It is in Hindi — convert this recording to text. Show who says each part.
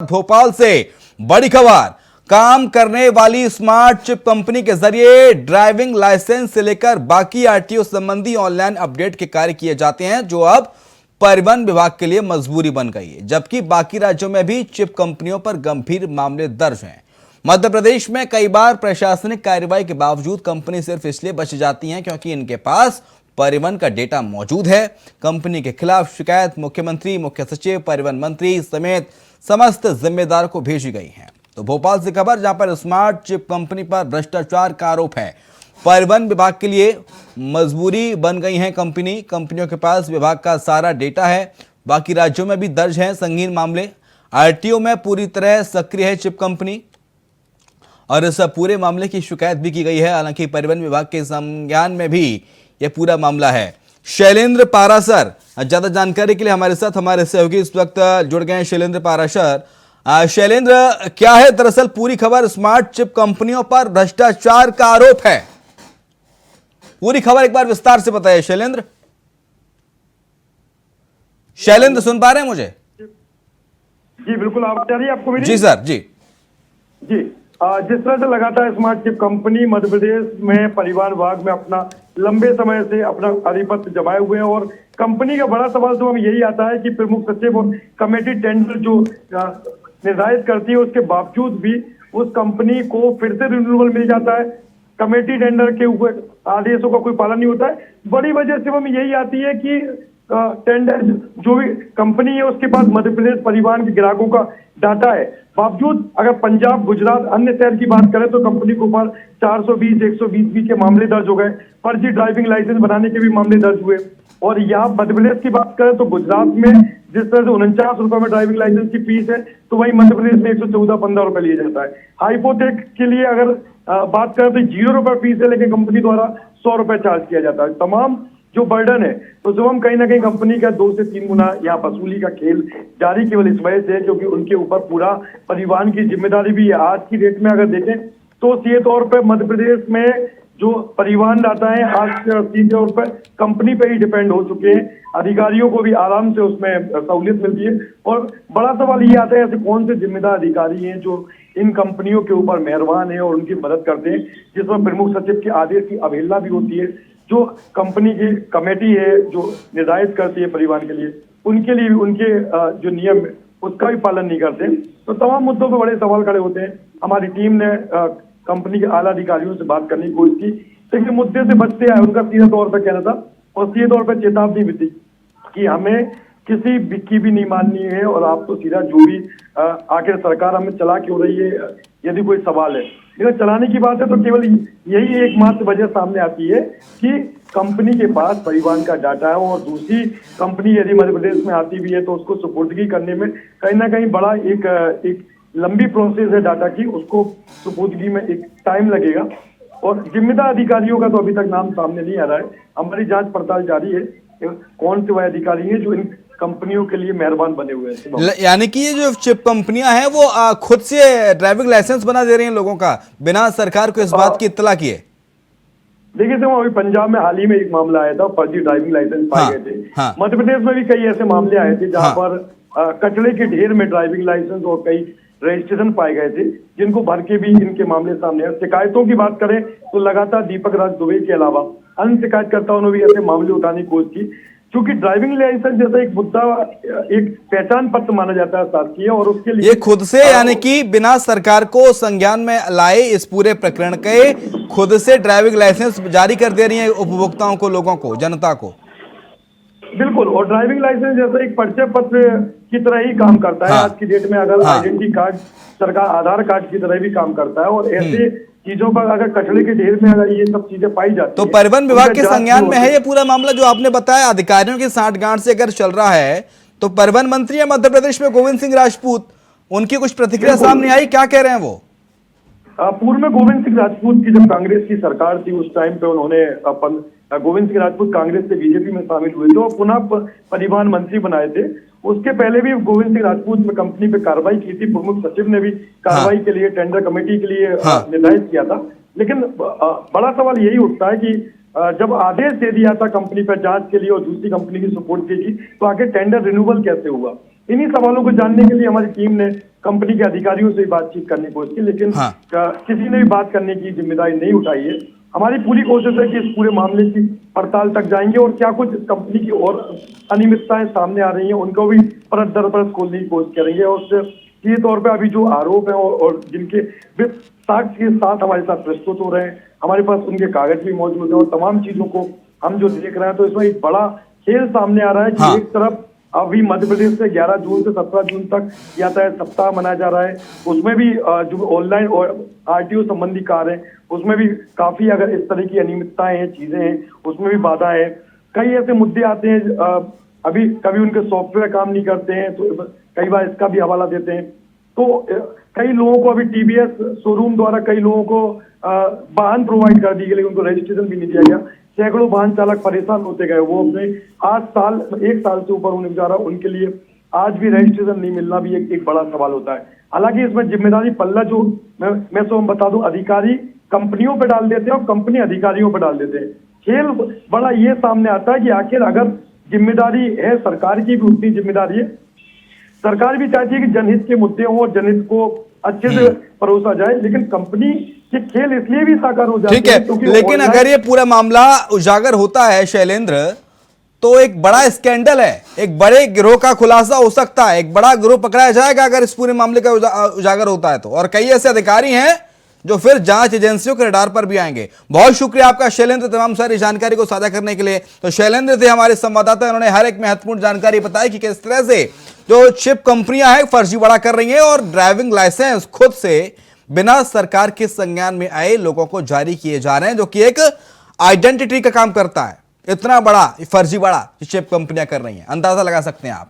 Speaker 1: भोपाल से बड़ी खबर। काम करने वाली स्मार्ट चिप कंपनी के जरिए ड्राइविंग लाइसेंस से लेकर बाकी आरटीओ संबंधी ऑनलाइन अपडेट के कार्य किए जाते हैं, जो अब परिवहन विभाग के लिए मजबूरी बन गई है। जबकि बाकी राज्यों में भी चिप कंपनियों पर गंभीर मामले दर्ज हैं। मध्य प्रदेश में कई बार प्रशासनिक कार्रवाई के बावजूद कंपनी सिर्फ इसलिए बच जाती हैं क्योंकि इनके पास परिवहन का डेटा मौजूद है। कंपनी के खिलाफ शिकायत मुख्यमंत्री, मुख्य सचिव, परिवहन मंत्री समेत समस्त जिम्मेदार को भेजी गई है। तो भोपाल से खबर, जहां पर स्मार्ट चिप कंपनी पर भ्रष्टाचार का आरोप है। परिवहन विभाग के लिए मजबूरी बन गई है कंपनियों के पास विभाग का सारा डेटा है। बाकी राज्यों में भी दर्ज है संगीन मामले। आरटीओ में पूरी तरह सक्रिय है चिप कंपनी और इस पूरे मामले की शिकायत भी की गई है। हालांकि परिवहन विभाग के संज्ञान में भी यह पूरा मामला है। शैलेंद्र पाराशर ज्यादा जानकारी के लिए हमारे साथ हमारे सहयोगी इस वक्त जुड़ गए हैं। शैलेंद्र पाराशर, शैलेंद्र, क्या है दरअसल पूरी खबर? स्मार्ट चिप कंपनियों पर भ्रष्टाचार का आरोप है, पूरी खबर एक बार विस्तार से बताइए शैलेंद्र। शैलेंद्र सुन पा रहे हैं मुझे?
Speaker 2: जी बिल्कुल, आवाज आ रही है आपको मेरी?
Speaker 1: जी सर, जी
Speaker 2: जी। जिस तरह से लगातार smart chip company Madhya Pradesh में परिवहन विभाग में अपना लंबे समय से अपना आधिपत्य जमाए हुए हैं और कंपनी का बड़ा सवाल तो हमें यही आता है कि प्रमुख सचिव और कमेटी टेंडर जो निर्धारित करती है उसके बावजूद भी उस कंपनी को फिर से रिन्यूअल मिल जाता है। कमेटी टेंडर के ऊपर आदेशों का कोई पालन नहीं होता है। बड़ी वजह से हमें यही आती है कि टेंडर जो भी कंपनी है उसके पास मध्य प्रदेश परिवहन के ग्राहकों का डाटा है, बावजूद अगर पंजाब, गुजरात, अन्य शहर की बात करें तो कंपनी के ऊपर 420, 120 के मामले दर्ज हो गए। फर्जी ड्राइविंग लाइसेंस बनाने के भी मामले दर्ज हुए। और यहाँ मध्य प्रदेश की बात करें तो गुजरात में जिस तरह से 49 रुपए में ड्राइविंग लाइसेंस की फीस है, तो वही मध्य प्रदेश में 114-15 रुपए लिया जाता है। हाइपोथेक के लिए अगर बात करें तो 0 रुपए फीस है, लेकिन कंपनी द्वारा 100 रुपए चार्ज किया जाता है। तमाम जो बर्डन है तो जब हम कहीं ना कहीं कंपनी का 2 से 3 गुना यहाँ वसूली का खेल जारी केवल इस वजह से है क्योंकि उनके ऊपर पूरा परिवहन की जिम्मेदारी भी है। आज की डेट में अगर देखें तो सीधे तौर पर मध्य प्रदेश में जो परिवहन डाटा है आज सीधे तौर पर कंपनी पे ही डिपेंड हो चुके हैं। अधिकारियों को भी आराम से उसमें सहूलियत मिलती है और बड़ा सवाल ये आता है ऐसे कौन से जिम्मेदार अधिकारी हैं जो इन कंपनियों के ऊपर मेहरबान है और उनकी मदद करते हैं, जिसमें प्रमुख सचिव के आदेश की अवहेलना भी होती है। जो कंपनी की कमेटी है जो निर्धारित करती है परिवहन के लिए, उनके लिए उनके जो नियम है उसका भी पालन नहीं करते। तो तमाम मुद्दों पर बड़े सवाल खड़े होते हैं। हमारी टीम ने कंपनी के आला अधिकारियों से बात करने की कोशिश की, लेकिन मुद्दे से बचते आए। उनका सीधे तौर पर कहना था और सीधे तौर पर चेतावनी भी थी कि हमें किसी की भी नहीं माननी है और आप तो सीधा जो भी आखिर सरकार हमें चला क्यों रही है यदि कोई सवाल है। लेकिन चलाने की बात है तो केवल यही एकमात्र वजह सामने आती है कि कंपनी के पास परिवहन का डाटा है और दूसरी कंपनी यदि मध्य प्रदेश में आती भी है तो उसको सुपुर्दगी करने में कहीं ना कहीं बड़ा एक लंबी प्रोसेस है डाटा की, उसको सुपुर्दगी में एक टाइम लगेगा और जिम्मेदार अधिकारियों का तो अभी तक नाम सामने नहीं आ रहा है। हमारी जांच पड़ताल जारी है कौन से वह अधिकारी हैं जो इन कंपनियों के लिए मेहरबान बने हुए हैं।
Speaker 1: यानी कि ये जो चिप कंपनियां हैं वो खुद से ड्राइविंग लाइसेंस बना दे रही हैं लोगों का बिना सरकार को इस बात की इत्तला किए।
Speaker 2: देखिए तो अभी पंजाब में हाल ही में एक मामला आया था, फर्जी ड्राइविंग लाइसेंस पाए गए थे। मध्य प्रदेश में भी कई ऐसे मामले आए थे जहां पर कचरे के ढेर में ड्राइविंग लाइसेंस और कई रजिस्ट्रेशन पाए गए थे, जिनको भर के भी इनके मामले सामने आए। शिकायतों की बात करें तो लगातार दीपक राज दुबे के अलावा अन्य शिकायतकर्ताओं ने भी ऐसे मामले उठाने की कोशिश की, क्योंकि ड्राइविंग लाइसेंस जैसा एक मुद्दा एक पहचान पत्र माना जाता है साथी और उसके लिए
Speaker 1: ये खुद से यानी कि बिना सरकार को संज्ञान में लाए इस पूरे प्रकरण के खुद से ड्राइविंग लाइसेंस जारी कर दे रही है उपभोक्ताओं को, लोगों को, जनता को।
Speaker 2: बिल्कुल, और ड्राइविंग लाइसेंस जैसा एक परिचय पत्र की तरह ही काम करता है। आज की डेट में अगर आइडेंटिटी कार्ड सरकार आधार कार्ड की तरह भी काम करता है और ऐसे चीजों पर अगर कचरे के ढेर में अगर ये सब चीजें पाई जाती
Speaker 1: तो परिवहन विभाग के संज्ञान में है ये पूरा मामला जो आपने बताया। अधिकारियों की साठगांठ से अगर चल रहा है तो परिवहन मंत्री है मध्य प्रदेश में गोविंद सिंह राजपूत, उनकी कुछ प्रतिक्रिया सामने आई, क्या कह रहे हैं वो?
Speaker 2: पूर्व में गोविंद सिंह राजपूत की जब कांग्रेस की सरकार थी उस टाइम पे उन्होंने गोविंद सिंह राजपूत कांग्रेस से बीजेपी में शामिल हुए थे और पुनः परिवहन मंत्री बनाए थे। उसके पहले भी गोविंद सिंह राजपूत में कंपनी पे कार्रवाई की थी। प्रमुख सचिव ने भी कार्रवाई के लिए टेंडर कमेटी के लिए निर्धारित किया था। लेकिन बड़ा सवाल यही उठता है कि जब आदेश दे दिया था कंपनी पर जांच के लिए और दूसरी कंपनी की सपोर्ट की, तो आगे टेंडर रिन्यूअल कैसे हुआ? इन्हीं सवालों को जानने के लिए हमारी टीम ने कंपनी के अधिकारियों से बातचीत करने की कोशिश की, लेकिन
Speaker 1: हाँ।
Speaker 2: किसी ने भी बात करने की जिम्मेदारी नहीं उठाई है। हमारी पूरी कोशिश है कि इस पूरे मामले की पड़ताल तक जाएंगे और क्या कुछ कंपनी की और अनियमितताएं सामने आ रही हैं उनको भी परत दर परत खोलने की कोशिश करेंगे। और उससे सीधे तौर पे अभी जो आरोप है और जिनके साक्ष्य के साथ हमारे साथ प्रस्तुत हो रहे हैं, हमारे पास उनके कागज भी मौजूद है और तमाम चीजों को हम जो देख रहे हैं, तो इसमें एक बड़ा खेल सामने आ रहा है कि
Speaker 1: हाँ।
Speaker 2: एक तरफ अभी मध्य प्रदेश से 11 जून से 17 जून तक यातायात सप्ताह मनाया जा रहा है, उसमें भी जो ऑनलाइन और आरटीओ संबंधी कार्य है उसमें भी काफी अगर इस तरह की अनियमितताएं हैं, चीजें हैं, उसमें भी बाधा है। कई ऐसे मुद्दे आते हैं, अभी कभी उनके सॉफ्टवेयर काम नहीं करते हैं, तो कई बार इसका भी हवाला देते हैं। तो कई लोगों को अभी टीवीएस शोरूम द्वारा कई लोगों को वाहन प्रोवाइड कर दी गई, लेकिन उनको रजिस्ट्रेशन भी नहीं दिया गया। सैकड़ों वाहन चालक परेशान होते गए, वो अपने 1 साल से ऊपर होने जा रहा, उनके लिए आज भी रजिस्ट्रेशन नहीं मिलना भी एक बड़ा सवाल होता है। हालांकि इसमें जिम्मेदारी पल्ला जो मैं तो बता दूं, अधिकारी कंपनियों पे डाल देते हैं और कंपनी अधिकारियों पे डाल देते हैं। खेल बड़ा ये सामने आता है कि आखिर अगर जिम्मेदारी है सरकार की, भी उतनी जिम्मेदारी है। सरकार भी चाहती है कि जनहित के मुद्दे हों और जनहित को अच्छे से परोसा जाए, लेकिन कंपनी के खेल इसलिए भी साकार हो जाते हैं।
Speaker 1: ठीक है, लेकिन अगर ये पूरा मामला उजागर होता है शैलेंद्र, तो एक बड़ा स्कैंडल है, एक बड़े गिरोह का खुलासा हो सकता है, एक बड़ा गिरोह पकड़ाया जाएगा अगर इस पूरे मामले का उजागर होता है तो। और कई ऐसे अधिकारी हैं जो फिर जांच एजेंसियों के रडार पर भी आएंगे। बहुत शुक्रिया आपका शैलेंद्र, तमाम सारी जानकारी को साझा करने के लिए। तो शैलेंद्र थे हमारे संवाददाता, उन्होंने हर एक महत्वपूर्ण जानकारी बताई कि किस तरह से जो चिप कंपनियां हैं फर्जीवाड़ा कर रही हैं और ड्राइविंग लाइसेंस खुद से बिना सरकार के संज्ञान में आए लोगों को जारी किए जा रहे हैं, जो कि एक आइडेंटिटी का काम करता है। इतना बड़ा फर्जीवाड़ा चिप कंपनियां कर रही हैं, अंदाजा लगा सकते हैं आप।